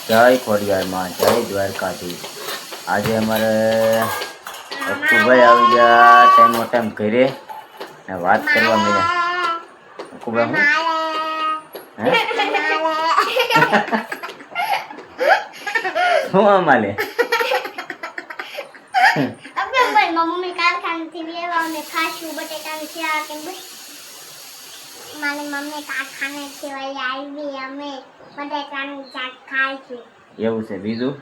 જય ખોડિયારમાં, જય દ્વારકાધીશ। આજે અમારે અક્કુભાઈ આવી ગયા ટાઈમ ઘરે ને વાત કરવા મળ્યા। અક્કુભાઈ શું અમાલે મમ્મી કારખાનેથી લેવા અને ખાસું બટેટાનું શાક અને મારી મમ્મી કારખાનેથી આવી અમે બટેટાનું શાક ખાય છે। એવું છે? બીજું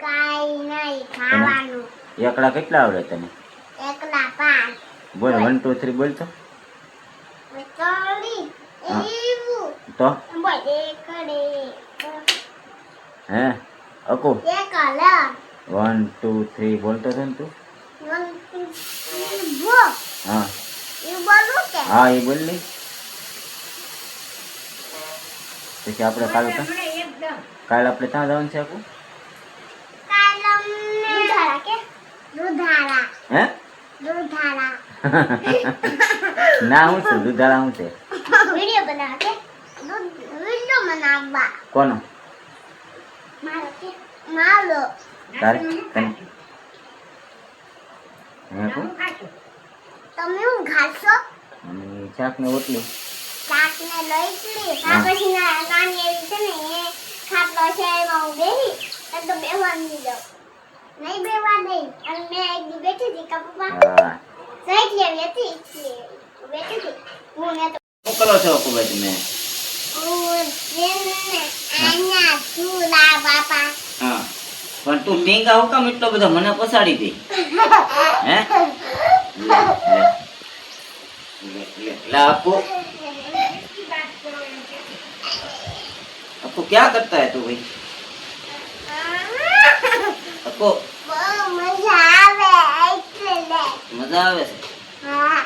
કાઈ નહીં ખાવાનું। એકલા કેટલા આવડે તને? એકલા 5। બોલ 1 2 3 બોલ તો। તો બોલ એકડે હે અકુ એકલા 1 2 3 બોલતો હતો ને તું? 1 2 3 બોલ। હા એ બોલું કે? હા એ બોલ ની। પછી આપણે કાલે આપણે ત્યાં જવાનું છે અકુ? દુધાળા કે દુધાળા હે દુધાળા ના હું છે દુધાળા હું છે? વિડિયો બનાવ કે વિડિયો બનાવવા કોનો? મારો કે મારો તારે તને હે કો તમે હું ખાશો? અને શાક ને રોટલી શાક ને લોટલી પછી ના નાની એવી છે ને એ ખાટલો છે એમાં હું બેહી તો બેહવા નહીં દઉં નહીં બેહવા દઈ અને મેં એક દી બેઠી હતી કા પપ્પા હા સાઈડ લેવી હતી બેઠી હતી હું ને તો શું કરો છો અકુભાઈ તમે? હું જેને આના સુલા બાપા હા પણ તું ટીંગા હું કામ એટલો બધો મને પસાડી દે હે લે આપો आपको क्या करता है तू भाई? आपको બહુ મજા આવે એટલે મજા આવે છે? હા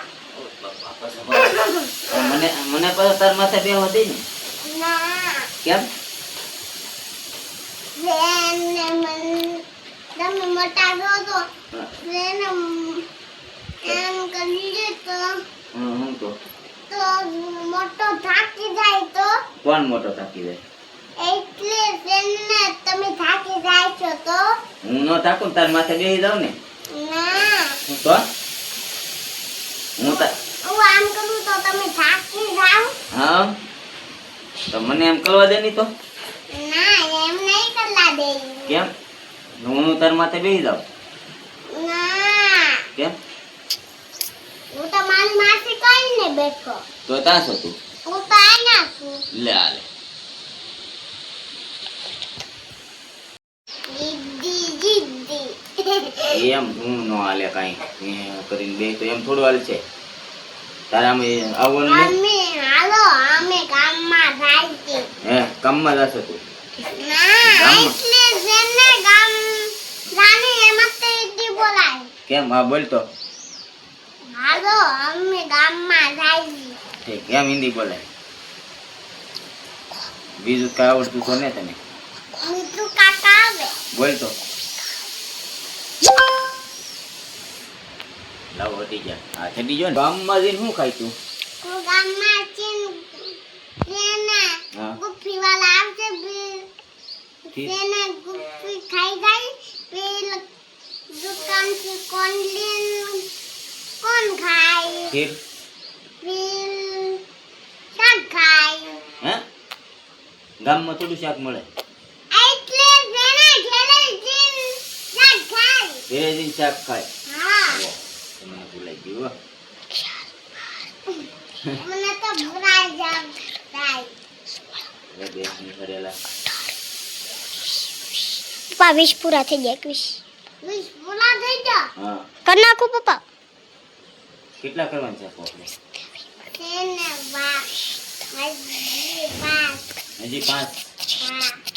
મને મને પાછો તાર માથે બેહવા દે ને? ના કેમ? વેને મન તમે મોટા છો તો વેને એમ કરી દે તો હું તો મોટો થાકી જાય તો કોણ મોટો થાકી જાય? એટલે વેને તમે થાકી જાય છો તો હું નો થાકું તાર માથે બેહી જાવ ને? ના હું તો હું હું આમ કરું તો તમે થાકી જાવ? હા તો મને એમ કરવા દે ની તો? ના એમ નહીં કરવા દે કેમ? હું તાર માથે બેહી જાવ? ના કેમ? હું તો મારી માસી કઈને બેઠો તો ત્યાં છો તું? હું તો આના છું લે આલે જીદ્દી એમ હું નો હાલે કાંઈ કરીને બે તો એમ થોડું હાલ છે તારે આમ આવવાનું નહીં? અમે હાલો અમે ગામમાં જાય છે હે કામમાં જશો તું? ના ગામમાં? એટલે જેને ગામ જાને એમાં તે ઈડી બોલાય કેમ? હા બોલ તો હાલો અમે ગામમાં જાય છે ઠીક એમ હિન્દી બોલાય બીજું કઈ આવડતું તો ને તને? મીઠું કાકા આવે બોલ તો લાવ હટી જા હા ઠડી જો ને ગામમાં જઈને શું ખાય તું? હું ગામમાં ચીન તેને હા ગુફી વાળા આવશે તેને ગુફી ખાઈ જાય પેલ દુકાનથી કોણ કોણ ખાય ખીર પેલ શાક ખાય હે ગામમાં થોડું શાક મળે એટલે જેને ઘેરે જીન શાક ખાય ઘરે જઈને શાક ખાય હા ઓહ, તમને ભૂલાઈ ગયું હો મને તો ભૂલાઈ જાય હવે દેશની ઘરેલા પપ્પા 20 પૂરા થઈ ગયા 21 પૂરા થઈ ગયા હા કર નાખો પપ્પા કેટલા કરવાના છે આપણે? તેને 5 હજી 5 હા